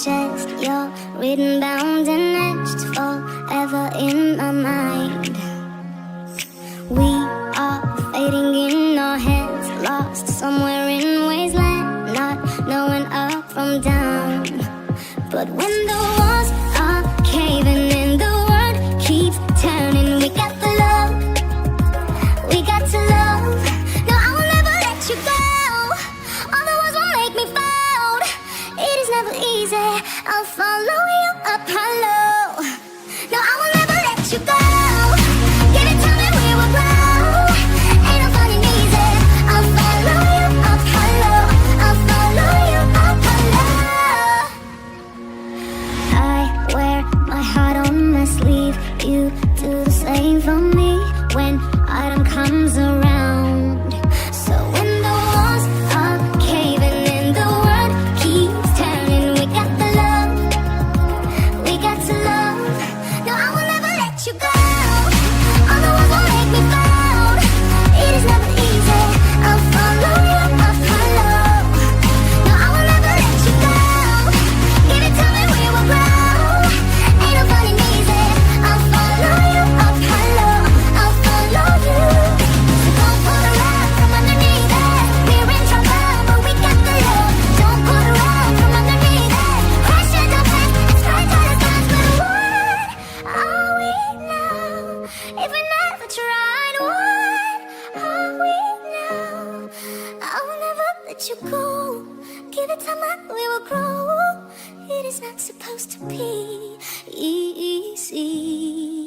chest. You're written, bound and etched forever in my mind. We are fading in our heads, lost somewhere in wasteland, not knowing up from down. But when the walls are caving in, the world keeps turning. We got the love, we got to love. No, I will never let you go. All the walls will make me fold. It is never easy. I'll follow you up hollow. No, I will never let you go. Give it time and we will grow. Ain't no finding easy. I'll follow you up hollow. I'll follow you up hollow. I wear my heart on my sleeve. You do the same for me when autumn comes around. So when the walls are caving in, the world keeps turning. We got the love, we got to love. No, I will never let you go. All the walls will make me fold. It is never easy. I'll follow you up hollow. No, I will never let you go. Give it time and we will grow. Ain't no finding easy. I'll follow you up hollow. I'll follow you. So don't pull the rug from underneath us. We're in trouble, but we got the love. Don't pull the rug from underneath us. Crash and don't pass, it's right by the stars. But what are we now if we never tried? What are we now? I will never let you go. Give it time and we will grow. It is not supposed to be easy.